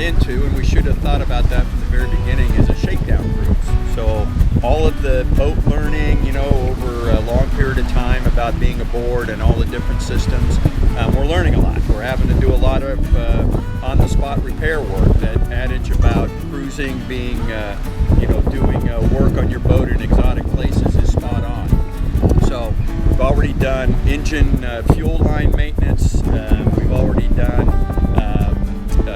into, and we should have thought about that from the very beginning, is a shakedown cruise. So all of the boat learning, you know, over a long period of time about being aboard and all the different systems, we're learning a lot. We're having to do a lot of on-the-spot repair work. That adage about cruising being, you know, doing work on your boat in exotic places is spot on. So we've already done engine fuel line maintenance. We've already done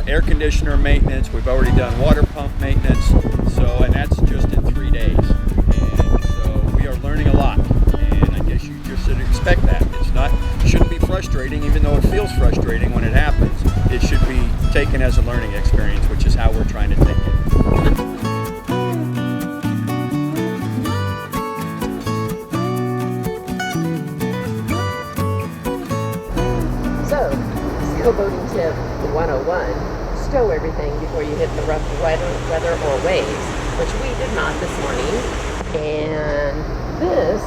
air conditioner maintenance. We've already done water pump maintenance. So, and that's just in 3 days. And so we are learning a lot. And I guess you just should expect that. Shouldn't be frustrating, even though it feels frustrating when it happens. It should be taken as a learning experience, which is how we're trying to take it. So, sailboating tip 101, stow everything before you hit the rough weather or waves, which we did not this morning. And this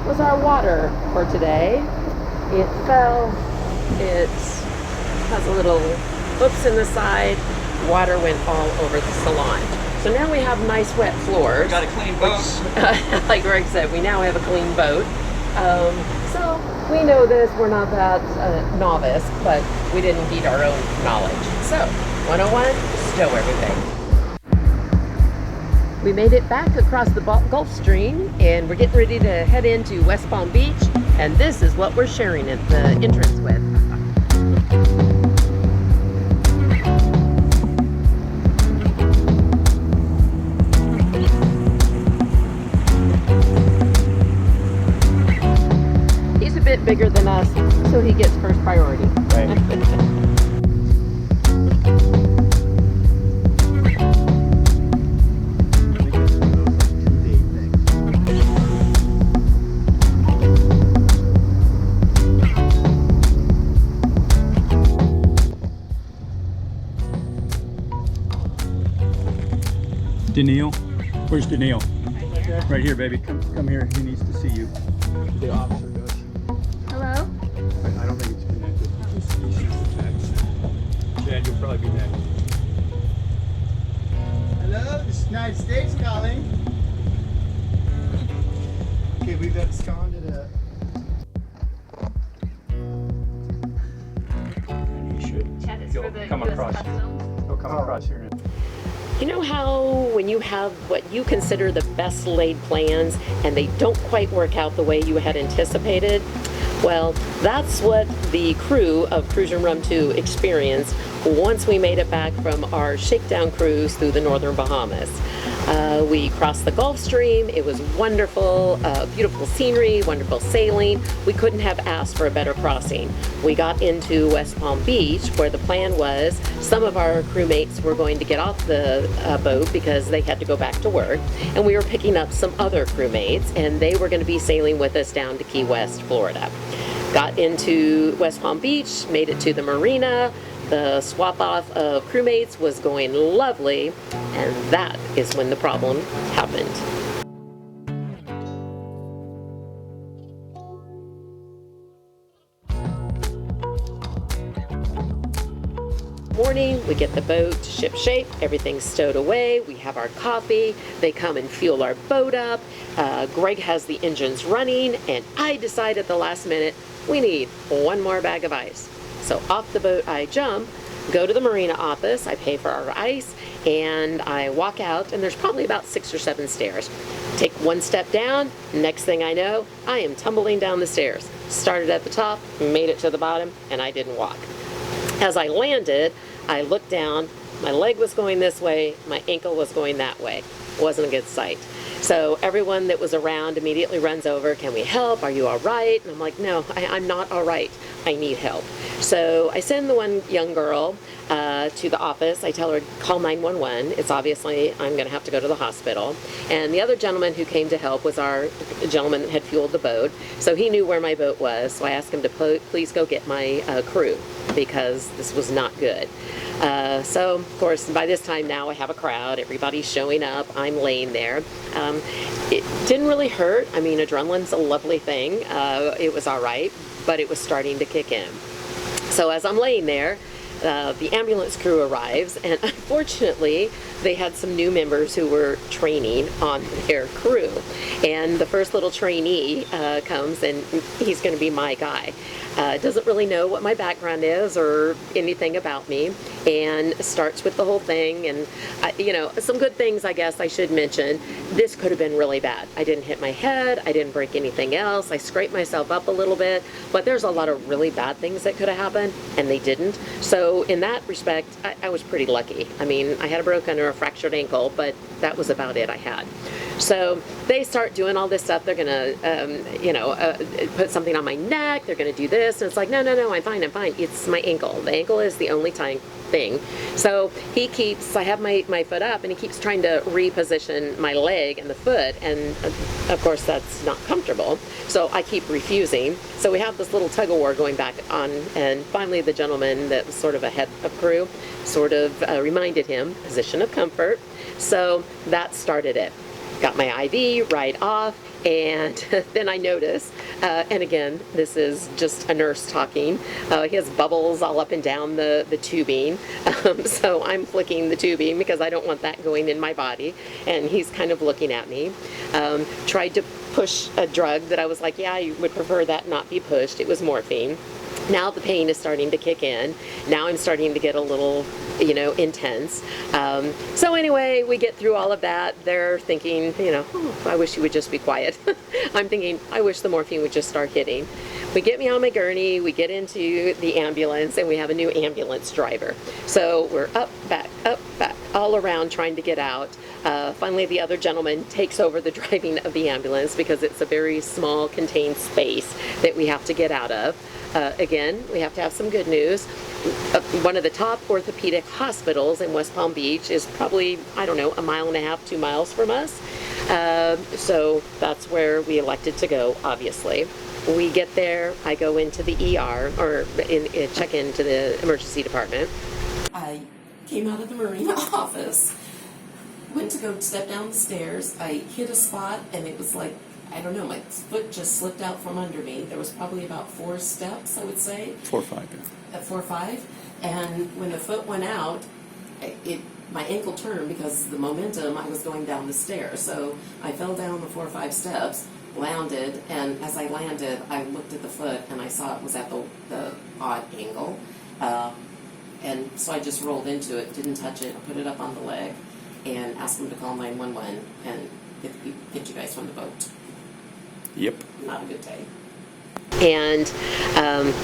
was our water for today. It fell, it has a little hooks in the side, water went all over the salon. So now we have nice wet floors. We got a clean boat. Which, like Greg said, we now have a clean boat. So we know this, we're not that novice, but we didn't need our own knowledge. So, 101, stow everything. We made it back across the Gulf Stream, and we're getting ready to head into West Palm Beach, and this is what we're sharing at the entrance with. He's a bit bigger than us, so he gets first priority. Right. Daniil? Where's Daniil? Right there. Right here, baby. Come here. He needs to see you. The officer does. Hello? I don't think it's connected. He shoots the text. Chad, you'll probably be next. Hello, this is United States calling. Okay, we've absconded a... You should. Chad is for the Come US across. Customs. He'll come across here. You know how when you have what you consider the best laid plans and they don't quite work out the way you had anticipated? Well, that's what the crew of Cruzan Rhumb 2 experienced once we made it back from our shakedown cruise through the northern Bahamas. We crossed the Gulf Stream. It was wonderful, beautiful scenery, wonderful sailing. We couldn't have asked for a better crossing. We got into West Palm Beach, where the plan was some of our crewmates were going to get off the boat because they had to go back to work, and we were picking up some other crewmates, and they were going to be sailing with us down to Key West, Florida. Got into West Palm Beach, made it to the marina. The swap off of crewmates was going lovely, and that is when the problem happened. Morning, we get the boat ship shape, everything's stowed away, we have our coffee, they come and fuel our boat up, Greg has the engines running, and I decide at the last minute we need one more bag of ice. So off the boat I jump, go to the marina office, I pay for our ice, and I walk out, and there's probably about 6 or 7 stairs. Take one step down, next thing I know, I am tumbling down the stairs. Started at the top, made it to the bottom, and I didn't walk. As I landed, I looked down, my leg was going this way, my ankle was going that way. Wasn't a good sight. So everyone that was around immediately runs over, can we help? Are you all right? And I'm like, no, I'm not all right. I need help. So I send the one young girl to the office. I tell her, call 911. It's obviously, I'm going to have to go to the hospital. And the other gentleman who came to help was our gentleman that had fueled the boat. So he knew where my boat was. So I asked him to please go get my crew, because this was not good. So, of course, by this time now I have a crowd. Everybody's showing up. I'm laying there. It didn't really hurt. I mean, adrenaline's a lovely thing. It was all right, but it was starting to kick in. So as I'm laying there, the ambulance crew arrives, and unfortunately, they had some new members who were training on their crew. And the first little trainee comes, and he's going to be my guy. Doesn't really know what my background is or anything about me, and starts with the whole thing. And some good things, I guess I should mention. This could have been really bad. I didn't hit my head. I didn't break anything else. I scraped myself up a little bit, but there's a lot of really bad things that could have happened, and they didn't. So in that respect, I was pretty lucky. I mean, I had a broken or a fractured ankle, but that was about it I had. So they start doing all this stuff. They're gonna, put something on my neck. They're gonna do this, and it's like, no, I'm fine. It's my ankle. The ankle is the only thing. So I have my foot up, and he keeps trying to reposition my leg and the foot, and of course that's not comfortable. So I keep refusing. So we have this little tug of war going back on, and finally the gentleman that was sort of a head of crew sort of reminded him, position of comfort. So that started it. Got my IV right off, and then I notice, and again, this is just a nurse talking, he has bubbles all up and down the tubing, so I'm flicking the tubing because I don't want that going in my body, and he's kind of looking at me. Tried to push a drug that I was like, yeah, I would prefer that not be pushed. It was morphine. Now the pain is starting to kick in. Now I'm starting to get a little, intense. So anyway, we get through all of that. They're thinking, I wish you would just be quiet. I'm thinking, I wish the morphine would just start hitting. We get me on my gurney, we get into the ambulance, and we have a new ambulance driver. So we're up, back, all around trying to get out. Finally, the other gentleman takes over the driving of the ambulance because it's a very small, contained space that we have to get out of. Again, we have to have some good news. One of the top orthopedic hospitals in West Palm Beach is probably, I don't know, 1.5 miles, 2 miles from us. So that's where we elected to go, obviously. We get there, I go into the ER, or check into the emergency department. I came out of the Marine office, went to go step down the stairs. I hit a spot, and it was like, I don't know, my foot just slipped out from under me. There was probably about 4 steps, I would say. 4 or 5, yeah. 4 or 5. And when the foot went out, my ankle turned because the momentum, I was going down the stairs. So I fell down the 4 or 5 steps, landed, and as I landed, I looked at the foot, and I saw it was at the odd angle. And so I just rolled into it, didn't touch it, put it up on the leg, and asked them to call 911 and get you guys from the boat. Yep. Not a good day. And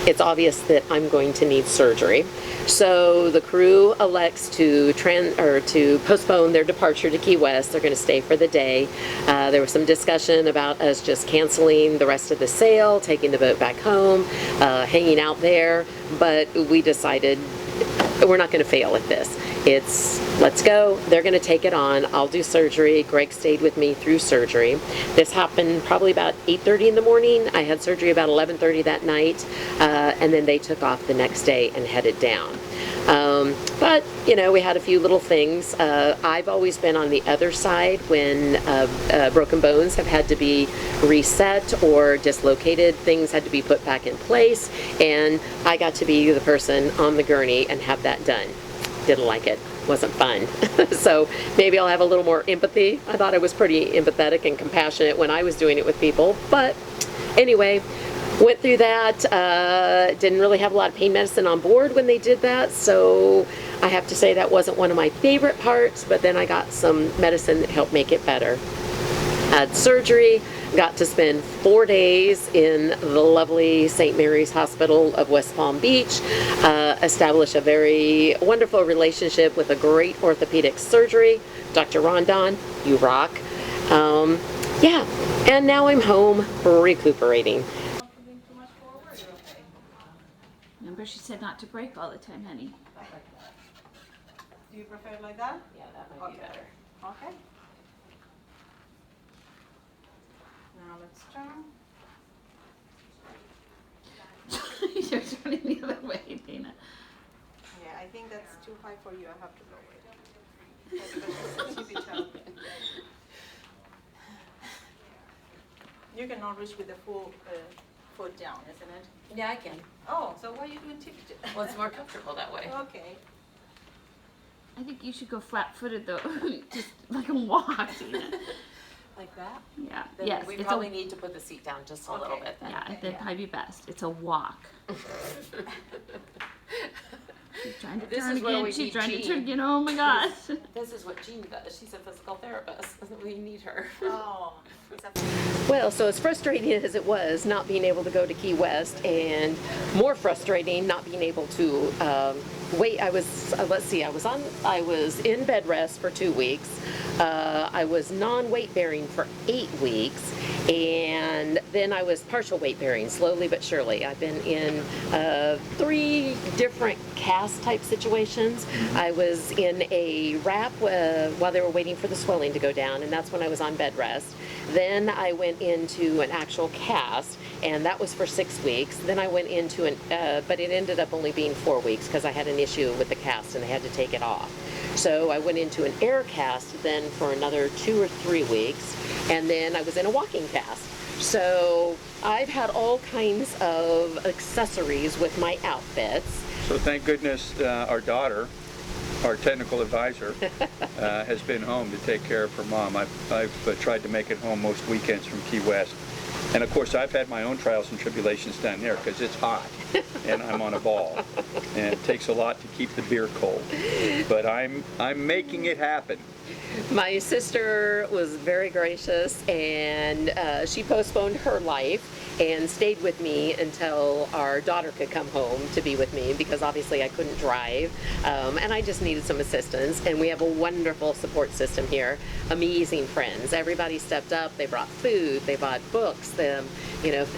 it's obvious that I'm going to need surgery. So the crew elects to postpone their departure to Key West. They're going to stay for the day. There was some discussion about us just canceling the rest of the sail, taking the boat back home, hanging out there, but we decided we're not going to fail at this. It's, let's go. They're going to take it on. I'll do surgery. Greg stayed with me through surgery. This happened probably about 8:30 in the morning. I had surgery about 11:30 that night, and then they took off the next day and headed down. But, we had a few little things. I've always been on the other side when broken bones have had to be reset or dislocated. Things had to be put back in place, and I got to be the person on the gurney and have that done. Didn't like it. Wasn't fun. So maybe I'll have a little more empathy. I thought I was pretty empathetic and compassionate when I was doing it with people. But anyway, went through that. Didn't really have a lot of pain medicine on board when they did that. So I have to say that wasn't one of my favorite parts. But then I got some medicine that helped make it better. Had surgery. Got to spend 4 days in the lovely St. Mary's Hospital of West Palm Beach, establish a very wonderful relationship with a great orthopedic surgery, Dr. Rondon, you rock. Yeah, and now I'm home recuperating. Remember, she said not to break all the time, honey. Do you prefer it like that? Yeah, that might be better. Okay. Now let's turn. You're turning the other way, Dana. Yeah, I think that's too high for you. I have to lower it. That's easy child. You cannot reach with the foot down, isn't it? Yeah, I can. Oh, so why are you doing tippy toe? Well, it's more comfortable that way. Okay. I think you should go flat-footed though, just like a walk, Tina. Like that? Yeah. Then Yes. we it's probably a, need to put the seat down just a little Okay. bit then. yeah, Okay, that'd yeah. probably be best. It's a walk. She's trying to This turn is where again. we She's need trying to Jean. turn again. Oh my gosh. This is what Jean does. She's a physical therapist. We need her. Oh. Well, so as frustrating as it was not being able to go to Key West, and more frustrating not being able to wait. I was I was in bed rest for 2 weeks. I was non-weight bearing for 8 weeks, and then I was partial weight bearing, slowly but surely. I've been in 3 different cast type situations. I was in a wrap while they were waiting for the swelling to go down, and that's when I was on bed rest. Then I went into an actual cast, and that was for 6 weeks. Then I went into but it ended up only being 4 weeks because I had an issue with the cast and I had to take it off. So I went into an air cast then for another 2 or 3 weeks, and then I was in a walking cast. So I've had all kinds of accessories with my outfits. So thank goodness our daughter, our technical advisor, has been home to take care of her mom. I've tried to make it home most weekends from Key West. And of course I've had my own trials and tribulations down there because it's hot and I'm on a ball. And it takes a lot to keep the beer cold. But I'm making it happen. My sister was very gracious, and she postponed her life and stayed with me until our daughter could come home to be with me, because obviously I couldn't drive, and I just needed some assistance. And we have a wonderful support system here, amazing friends. Everybody stepped up. They brought food, they bought books,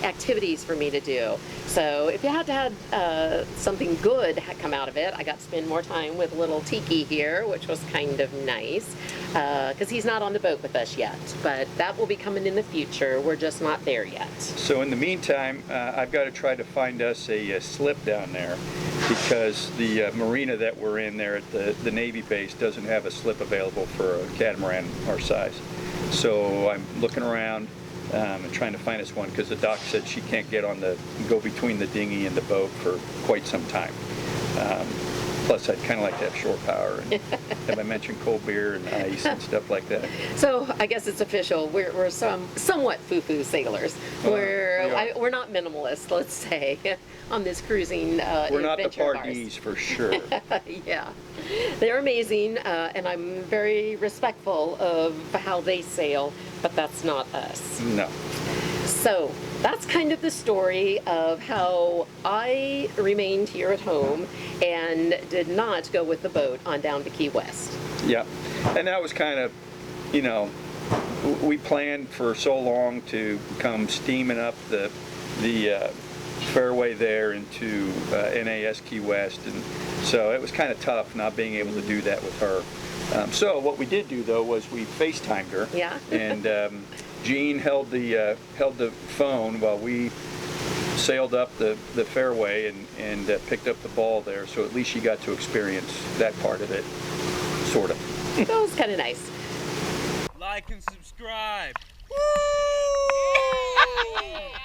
activities for me to do. So if you had to have something good come out of it, I got to spend more time with little Tiki here, which was kind of nice, because he's not on the boat with us yet, but that will be coming in the future. We're just not there yet. So in the meantime, I've got to try to find us a slip down there, because the marina that we're in there at the Navy base doesn't have a slip available for a catamaran our size. So I'm looking around and trying to find us one, because the doc said she can't go between the dinghy and the boat for quite some time. Plus, I'd kind of like to have shore power, and have I mentioned cold beer and ice and stuff like that. So I guess it's official. We're somewhat foo-foo sailors. We're not minimalists, let's say, on this cruising We're not the adventure of Pardis for sure. Yeah, they're amazing, and I'm very respectful of how they sail, but that's not us. No. So that's kind of the story of how I remained here at home and did not go with the boat on down to Key West. Yeah, and that was kind of, we planned for so long to come steaming up the fairway there into NAS Key West, and so it was kind of tough not being able to do that with her. So what we did do though was we FaceTimed her. Yeah. And Jean held the phone while we sailed up the fairway and picked up the ball there, so at least she got to experience that part of it, sort of. That was kind of nice. Like and subscribe. Yeah.